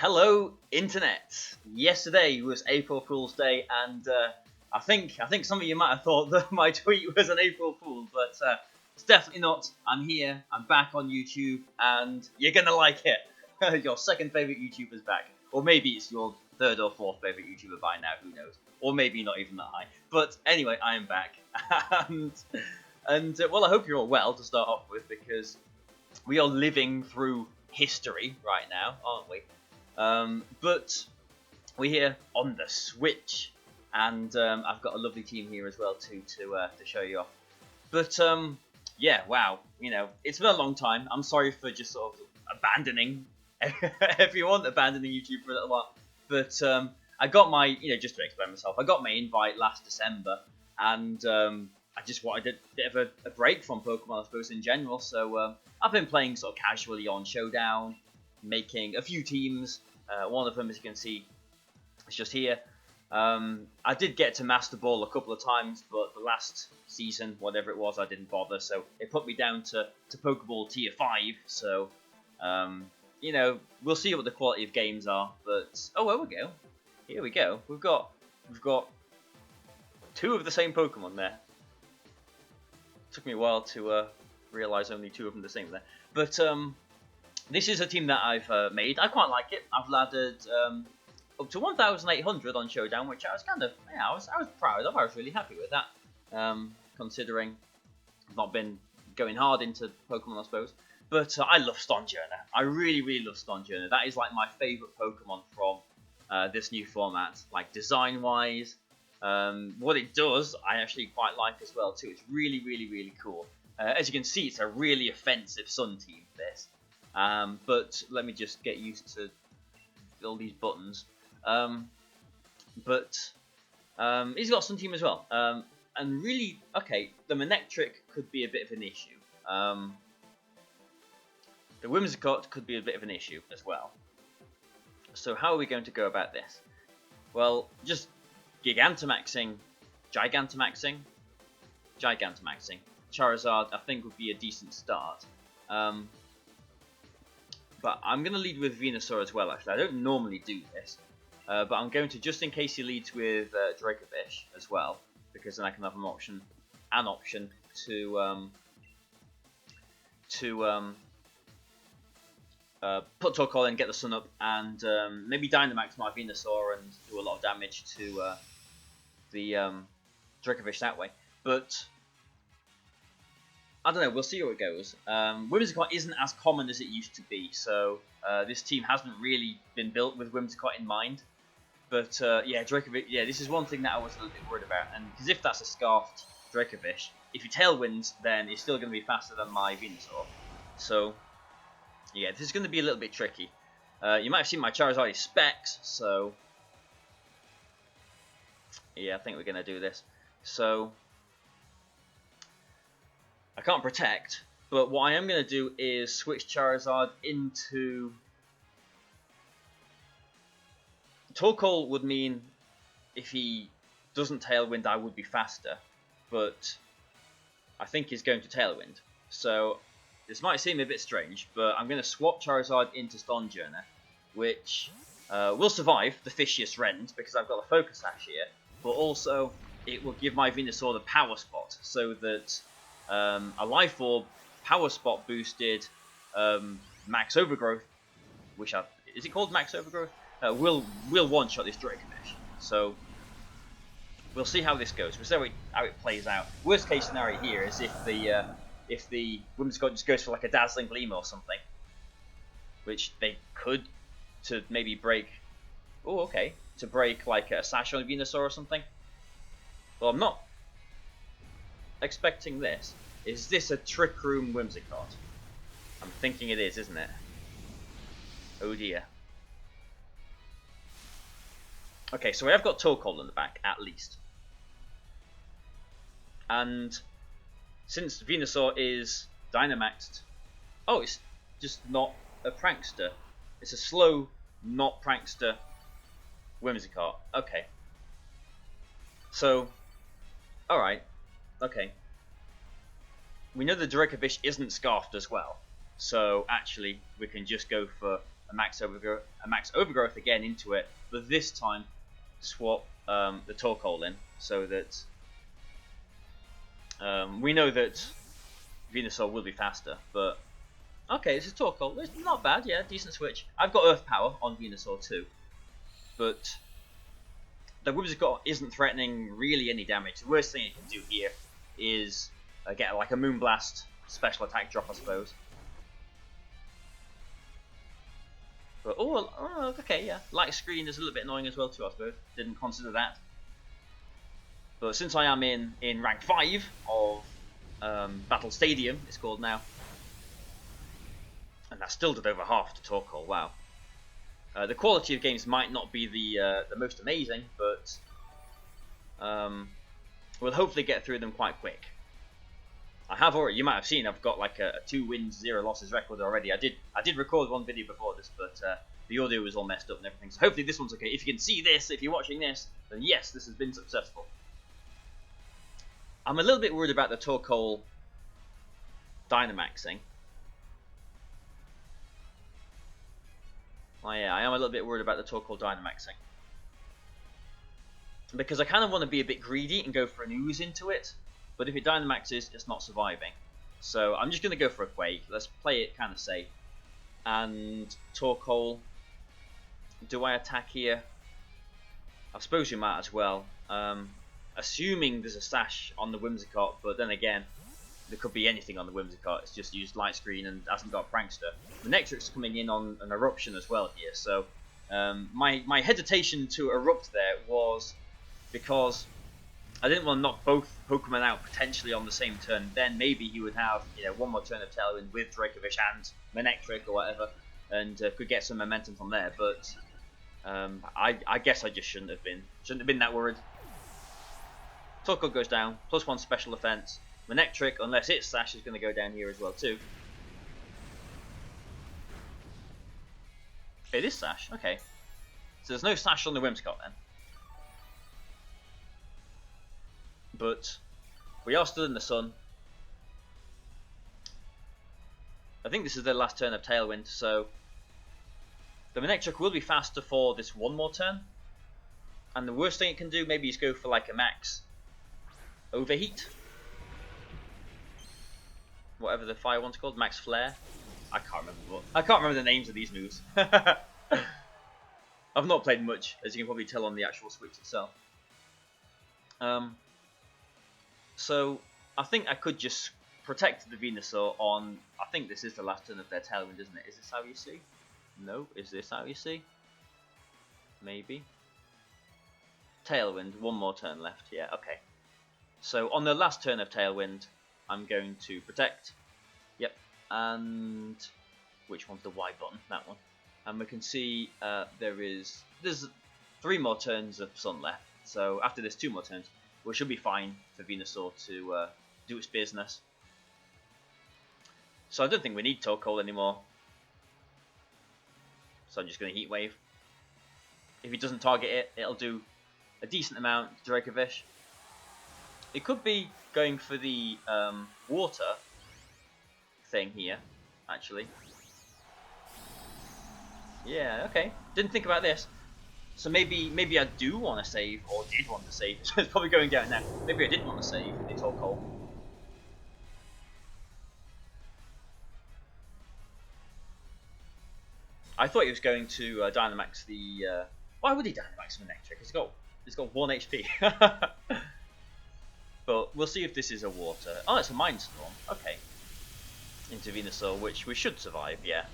Hello, internet. Yesterday was April Fool's Day, and I think some of you might have thought that my tweet was an April Fool, but it's definitely not. I'm here. I'm back on YouTube, and you're gonna like it. Your second favorite YouTuber's back, or maybe it's your third or fourth favorite YouTuber by now. Who knows? Or maybe not even that high. But anyway, I am back, and well, I hope you're all well to start off with, because we are living through history right now, aren't we? But we're here on the Switch, and I've got a lovely team here as well too to show you off. But yeah, wow, it's been a long time. I'm sorry for just sort of abandoning everyone, abandoning YouTube for a little while. But I got my, just to explain myself, I got my invite last December, and I just wanted a bit of a break from Pokemon, I suppose, in general. So I've been playing sort of casually on Showdown, making a few teams. One of them, as you can see, is just here. I did get to Master Ball a couple of times, but the last season, whatever it was, I didn't bother. So it put me down to Pokeball Tier 5. So, we'll see what the quality of games are. But, oh, there we go. Here we go. We've got two of the same Pokemon there. Took me a while to realise only two of them the same there. But, this is a team that I've made. I quite like it. I've laddered up to 1,800 on Showdown, which I was kind of, I was proud of. I was really happy with that, considering I've not been going hard into Pokemon, I suppose. But I love Stonjourner. I really, really love Stonjourner. That is like my favourite Pokemon from this new format. Like design-wise, what it does, I actually quite like as well too. It's really, really, really cool. As you can see, it's a really offensive Sun team. This. But let me just get used to all these buttons. He's got Sun Team as well. And really, okay, the Manectric could be a bit of an issue. The Whimsicott could be a bit of an issue as well. So how are we going to go about this? Well, just Gigantamaxing, Gigantamaxing. Charizard, I think, would be a decent start. But I'm going to lead with Venusaur as well, actually. I don't normally do this. But I'm going to, just in case he leads with Dracovish as well, because then I can have an option to put Torkoal in, get the Sun up, and maybe Dynamax my Venusaur and do a lot of damage to the Dracovish that way. But I don't know, we'll see how it goes. Whimsicott isn't as common as it used to be, so this team hasn't really been built with Whimsicott in mind. But yeah, Dracovish, yeah, this is one thing that I was a little bit worried about. And because if that's a Scarfed Dracovish, if you Tailwind, then it's still going to be faster than my Venusaur. So yeah, this is going to be a little bit tricky. You might have seen my Charizard is Specs, so yeah, I think we're going to do this. So I can't protect, but what I am going to do is switch Charizard into... Torkoal would mean if he doesn't Tailwind, I would be faster, but I think he's going to Tailwind. So this might seem a bit strange, but I'm going to swap Charizard into Stonjourner, which will survive the Fishious Rend, because I've got a Focus Sash here, but also it will give my Venusaur the Power Spot, so that a Life Orb Power Spot boosted Max Overgrowth, which is it called Max Overgrowth? Will one-shot this Dracovish. So we'll see how this goes. We'll see how it plays out. Worst case scenario here is if the Whimsicott just goes for like a Dazzling Gleam or something, which they could, to maybe break. Oh, okay, to break like a Sash on Venusaur or something. Well, I'm not expecting this. Is this a Trick Room Whimsicott? I'm thinking it is, isn't it? Oh dear. Okay, so we have got Torkoal in the back, at least. And since Venusaur is Dynamaxed... Oh, it's just not a Prankster. It's a slow, not Prankster Whimsicott. Okay. So, alright. Okay. We know the Dracovish isn't Scarfed as well. So, actually, we can just go for a max overgrowth again into it, but this time swap the Torkoal in, so that we know that Venusaur will be faster. But okay, this is Torkoal. It's not bad, yeah, decent switch. I've got Earth Power on Venusaur too, but the Whimsicott isn't threatening really any damage. The worst thing it can do here is get like a Moonblast special attack drop, I suppose. But oh, okay, yeah. Light Screen is a little bit annoying as well too, I suppose. Didn't consider that. But since I am in rank 5 of Battle Stadium, it's called now, and that still did over half to Torkoal. Wow. The quality of games might not be the most amazing, but we'll hopefully get through them quite quick. I have already, you might have seen, I've got like a 2 wins, 0 losses record already. I did record one video before this, but the audio was all messed up and everything. So hopefully this one's okay. If you can see this, if you're watching this, then yes, this has been successful. I'm a little bit worried about the Torkoal Dynamaxing. Oh yeah, I am a little bit worried about the Torkoal Dynamaxing. Because I kind of want to be a bit greedy and go for an ooze into it. But if it Dynamaxes, it's not surviving. So I'm just going to go for a Quake. Let's play it kind of safe. And Torkoal, do I attack here? I suppose you might as well. Assuming there's a Sash on the Whimsicott, but then again, there could be anything on the Whimsicott. It's just used Light Screen and hasn't got Prankster. The Nectric's coming in on an Eruption as well here. So my hesitation to Erupt there was because I didn't want to knock both Pokemon out potentially on the same turn. Then maybe he would have, you know, one more turn of Tailwind with Dracovish and Manectric or whatever, and could get some momentum from there. But I guess I just shouldn't have been that worried. Torkoal goes down, +1 special defense. Manectric, unless it's Sash, is going to go down here as well too. It is Sash, okay. So there's no Sash on the Whimsicott then. But we are still in the sun. I think this is the last turn of Tailwind, so the Manectric will be faster for this one more turn. And the worst thing it can do maybe is go for like a max Overheat. Whatever the fire one's called, Max Flare. I can't remember the names of these moves. I've not played much, as you can probably tell on the actual Switch itself. So I think I could just protect the Venusaur on. I think this is the last turn of their Tailwind, isn't it? Is this how you see? No. Is this how you see? Maybe. Tailwind. One more turn left. Yeah. Okay. So on the last turn of Tailwind, I'm going to protect. Yep. And which one's the Y button? That one. And we can see there's 3 more turns of Sun left. So after this 2 more turns, we should be fine for Venusaur to do its business. So I don't think we need Torkoal anymore. So I'm just going to Heat Wave. If he doesn't target it, it'll do a decent amount to Dracovish. It could be going for the water thing here, actually. Yeah, okay. Didn't think about this. So maybe I do want to save, or did want to save. So it's probably going down now. Maybe I did want to save the Torkoal. I thought he was going to Dynamax the. Why would he Dynamax Manectric? He's got 1 HP. But we'll see if this is a water. Oh, it's a Mind Storm. Okay. Into Venusaur, which we should survive. Yeah.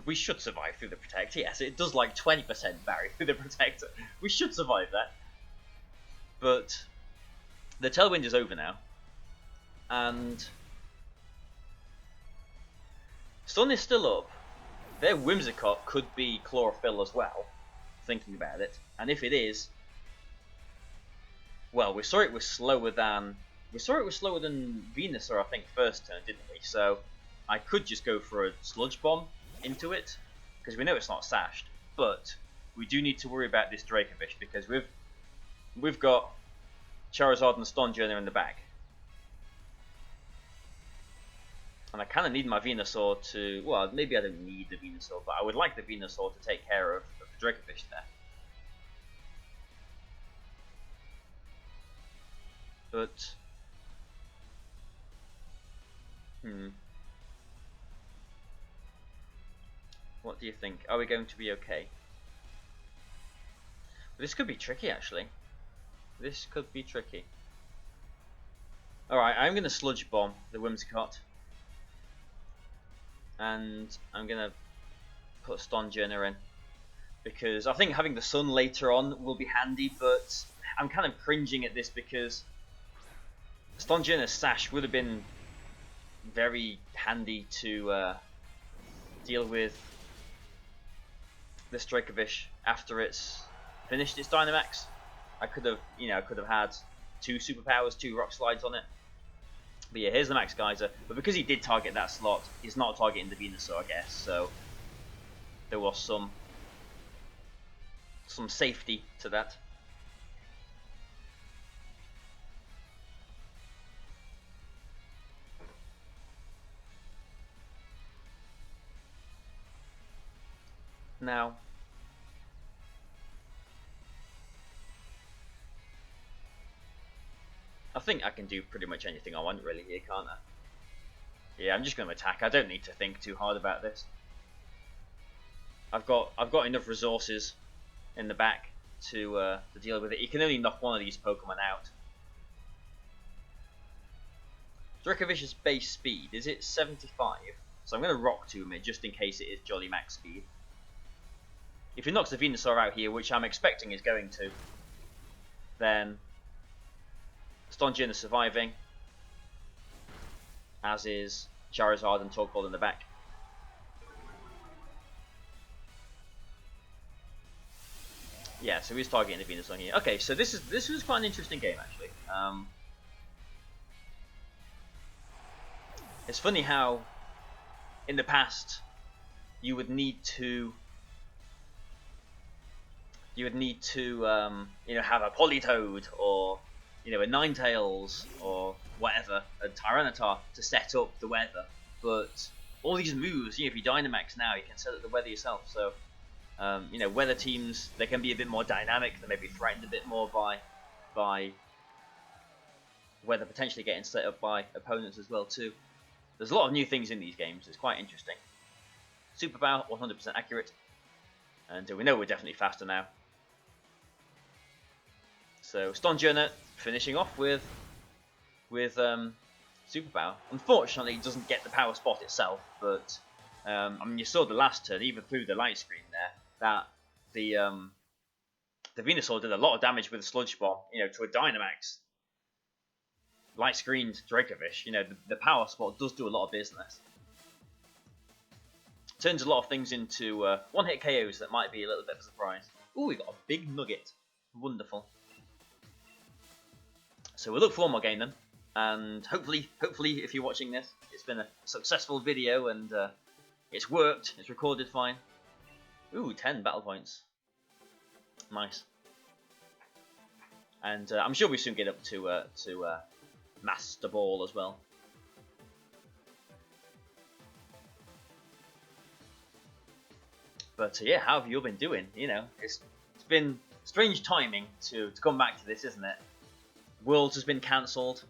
We should survive through the Protect. Yes, it does like 20% barrier through the Protector. We should survive that. But the Tailwind is over now. And Sun is still up. Their Whimsicott could be Chlorophyll as well, thinking about it. And if it is, well, we saw it was slower than Venusaur, I think, first turn, didn't we? So I could just go for a Sludge Bomb into it, because we know it's not sashed. But we do need to worry about this Dracovish, because we've got Charizard and Stonjourner in the back. And I kind of need my Venusaur to... Well, maybe I don't need the Venusaur, but I would like the Venusaur to take care of the Dracovish there. But... What do you think? Are we going to be okay? This could be tricky, actually. This could be tricky. Alright, I'm going to Sludge Bomb the Whimsicott. And I'm going to put Stonjourner in. Because I think having the Sun later on will be handy, but I'm kind of cringing at this because Stonjourner's Sash would have been very handy to deal with this Dracovish after it's finished its Dynamax. I could have, had 2 superpowers, 2 rock slides on it. But yeah, here's the Max Geyser. But because he did target that slot, he's not targeting the Venusaur, I guess. So there was some safety to that. Now, I think I can do pretty much anything I want really here, can't I? Yeah, I'm just going to attack. I don't need to think too hard about this. I've got enough resources in the back to deal with it. You can only knock one of these Pokemon out. Dracovish's base speed, is it 75? So I'm going to Rock Tomb it just in case it is Jolly Max speed. If he knocks the Venusaur out here, which I'm expecting is going to, then Stonjourner surviving, as is Charizard and Torkoal in the back. Yeah, so he's targeting the Venusaur here. Okay, so this was quite an interesting game actually. It's funny how in the past you would need to have a Politoed or a Ninetales or whatever, a Tyranitar to set up the weather. But all these moves, if you Dynamax now, you can set up the weather yourself. So weather teams, they can be a bit more dynamic. They may be threatened a bit more by weather potentially getting set up by opponents as well too. There's a lot of new things in these games. It's quite interesting. Super Bow, 100% accurate, and we know we're definitely faster now. So Stonjourner finishing off with Super Bow. Unfortunately, it doesn't get the power spot itself, but you saw the last turn, even through the light screen there, that the Venusaur did a lot of damage with a Sludge Bomb, to a Dynamax. Light screened Dracovish, the power spot does do a lot of business. Turns a lot of things into one-hit KOs that might be a little bit of a surprise. Ooh, we got a big nugget. Wonderful. So we'll look for one more game then, and hopefully, if you're watching this, it's been a successful video and it's worked. It's recorded fine. Ooh, 10 battle points. Nice. And I'm sure we soon get up to Master Ball as well. But yeah, how have you all been doing? It's been strange timing to come back to this, isn't it? Worlds has been cancelled.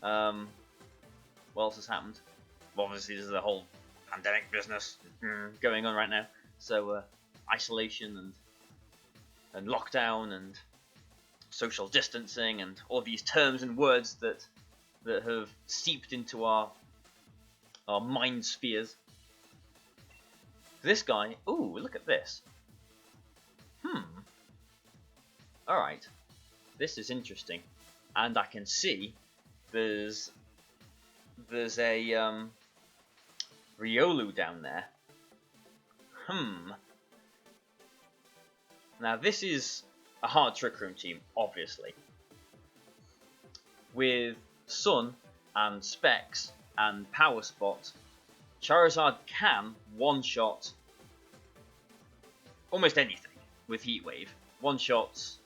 What else has happened? Well, obviously there's a whole pandemic business going on right now. So isolation and lockdown and social distancing and all these terms and words that have seeped into our mind spheres. This guy, ooh, look at this. Alright, this is interesting. And I can see there's a Riolu down there. Now this is a hard Trick Room team, obviously. With Sun and Specs and Power Spot, Charizard can one-shot almost anything with Heat Wave. One-shots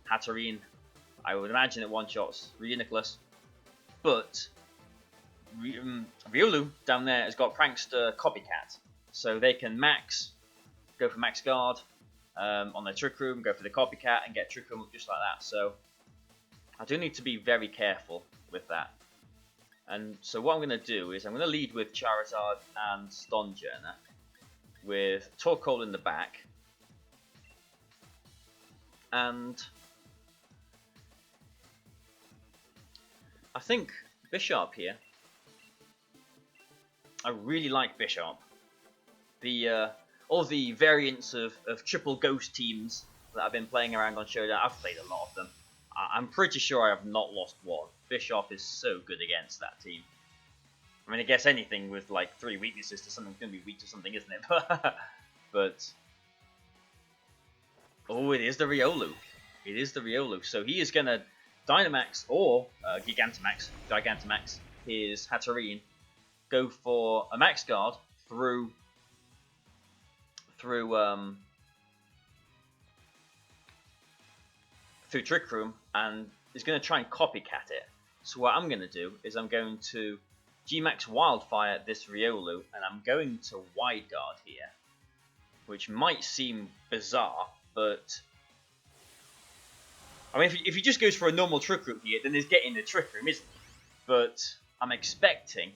Hatterene, I would imagine it one-shots Reuniclus, but Riolu down there has got Prankster Copycat, so they can go for max guard on their Trick Room, go for the Copycat, and get Trick Room just like that. So I do need to be very careful with that. And so what I'm going to do is I'm going to lead with Charizard and Stonjourner, with Torkoal in the back, and I think Bishop here. I really like Bishop. All the variants of triple ghost teams that I've been playing around on Showdown, I've played a lot of them. I'm pretty sure I have not lost one. Bishop is so good against that team. I mean, I guess anything with like 3 weaknesses to something's going to be weak to something, isn't it? But oh, it is the Riolu. It is the Riolu. So he is going to Dynamax or Gigantamax his Hatterene, go for a Max Guard through Trick Room, and is going to try and copycat it. So what I'm going to do is I'm going to G-Max Wildfire this Riolu, and I'm going to Wide Guard here, which might seem bizarre, but I mean, if he just goes for a normal Trick Room here, then he's getting the Trick Room, isn't he? But I am expecting,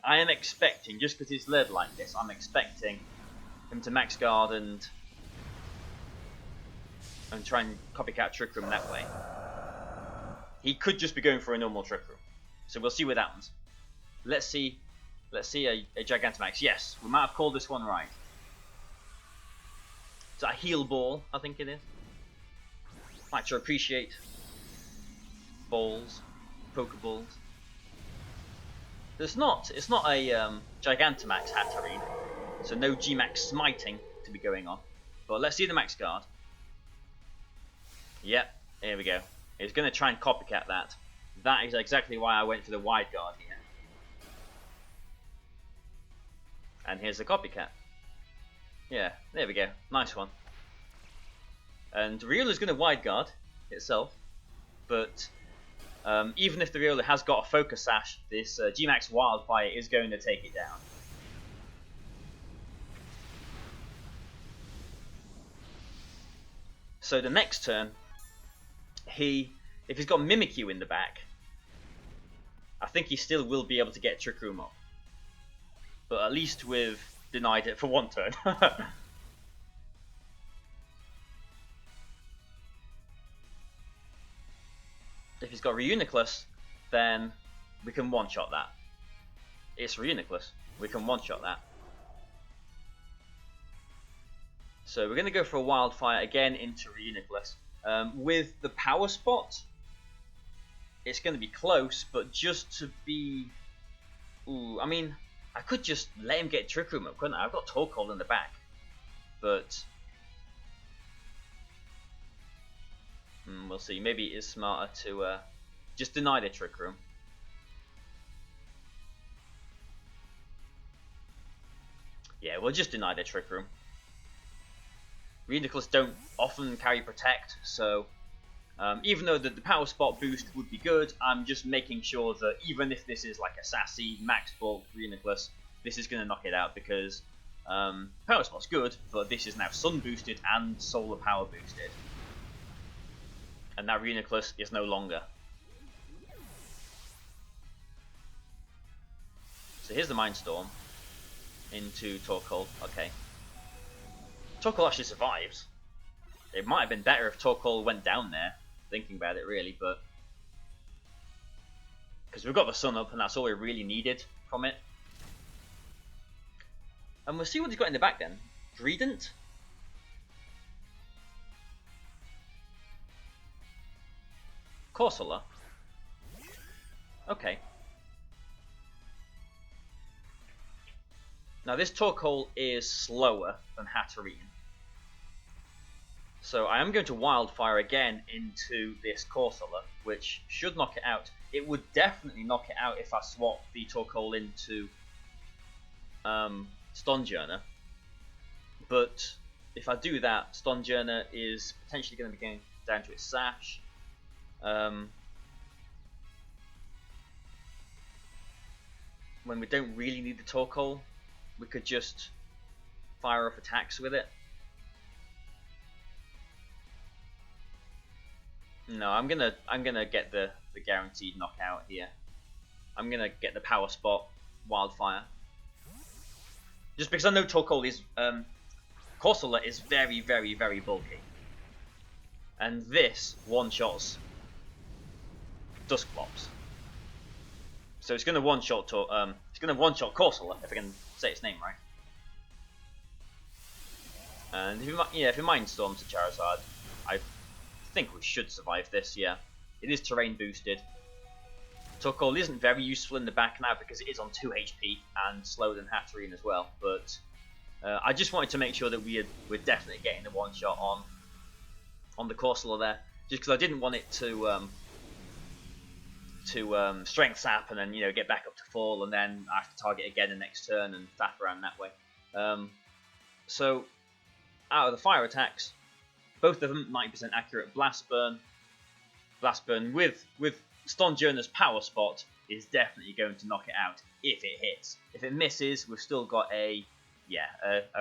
just because he's led like this, I'm expecting him to Max Guard and try and copycat Trick Room that way. He could just be going for a normal Trick Room, so we'll see what happens. Let's see a Gigantamax. Yes, we might have called this one right. It's a Heal Ball, I think it is. Like to appreciate balls, Pokeballs. It's not a Gigantamax Hatterene, so no G-Max Smiting to be going on. But let's see the Max Guard. Yep, here we go. It's going to try and copycat that. That is exactly why I went for the Wide Guard here. And here's the copycat. Yeah, there we go. Nice one. And Riolu is going to Wide Guard itself, but even if the Riolu has got a Focus Sash, this G-Max Wildfire is going to take it down. So the next turn, if he's got Mimikyu in the back, I think he still will be able to get Trick Room up. But at least we've denied it for one turn. If he's got Reuniclus, then we can one-shot that. It's Reuniclus. We can one-shot that. So we're going to go for a Wildfire again into Reuniclus. With the Power Spot, it's going to be close, but just to be... Ooh, I mean, I could just let him get Trick Room up, couldn't I? I've got Torkoal in the back. But... we'll see. Maybe it is smarter to just deny the Trick Room. Yeah, we'll just deny the Trick Room. Reuniclus don't often carry Protect, so even though the Power Spot boost would be good, I'm just making sure that even if this is like a sassy Max Bulk Reuniclus, this is going to knock it out, because Power Spot's good, but this is now Sun boosted and Solar Power boosted. And that Reuniclus is no longer. So here's the Mind Storm into Torkoal. Okay. Torkoal actually survives. It might have been better if Torkoal went down there, thinking about it really, but... because we've got the Sun up and that's all we really needed from it. And we'll see what he's got in the back then. Greedent? Corsola? Okay. Now this Torkoal is slower than Hatterene. So I am going to Wildfire again into this Corsola, which should knock it out. It would definitely knock it out if I swap the Torkoal into Stonjourner. But if I do that, Stonjourner is potentially going to be going down to its Sash. when we don't really need the Torkoal, we could just fire off attacks with it. No, I'm gonna get the guaranteed knockout here. I'm gonna get the power spot Wildfire. Just because I know Torkoal is Corsola is very, very, very bulky. And this one-shots Dusclops. So it's gonna one-shot Corsola, if I can say its name right. And if it Mindstorms to Charizard, I think we should survive this, yeah. It is terrain boosted. Torkoal isn't very useful in the back now because it is on 2 HP and slower than Hatterene as well, but I just wanted to make sure that we're definitely getting the one shot on the Corsola there, just because I didn't want it to strength sap and then get back up to full and then I have to target again the next turn and faff around that way. So out of the fire attacks, both of them 90% accurate. Blast Burn with Stonjourner's power spot is definitely going to knock it out if it hits. If it misses, we've still got a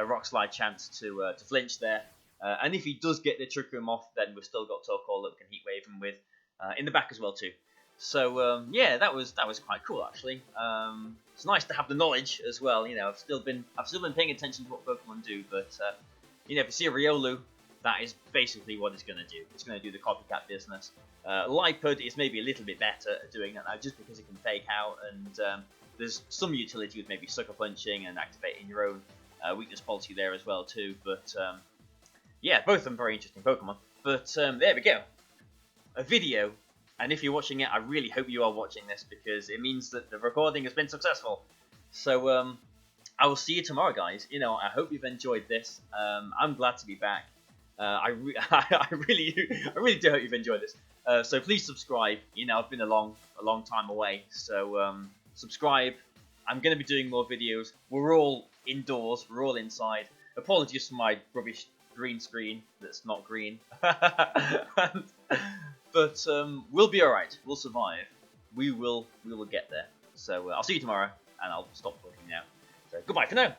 Rock Slide chance to flinch there. And if he does get the Trick Room off, then we've still got Torkoal that we can Heat Wave him with in the back as well too. So yeah, that was quite cool actually. It's nice to have the knowledge as well. I've still been paying attention to what Pokemon do, but if you see a Riolu, that is basically what it's going to do. It's going to do the copycat business. Lipud is maybe a little bit better at doing that now, just because it can fake out, and there's some utility with maybe Sucker Punching and activating your own weakness policy there as well too. But yeah, both of them very interesting Pokemon. But there we go, a video. And if you're watching it, I really hope you are watching this because it means that the recording has been successful. So I will see you tomorrow, guys. I hope you've enjoyed this. I'm glad to be back. I really do hope you've enjoyed this. So please subscribe. I've been a long time away. So subscribe. I'm going to be doing more videos. We're all indoors. We're all inside. Apologies for my rubbish green screen that's not green. But we'll be alright. We'll survive. We will get there. So I'll see you tomorrow, and I'll stop talking now. So goodbye for now.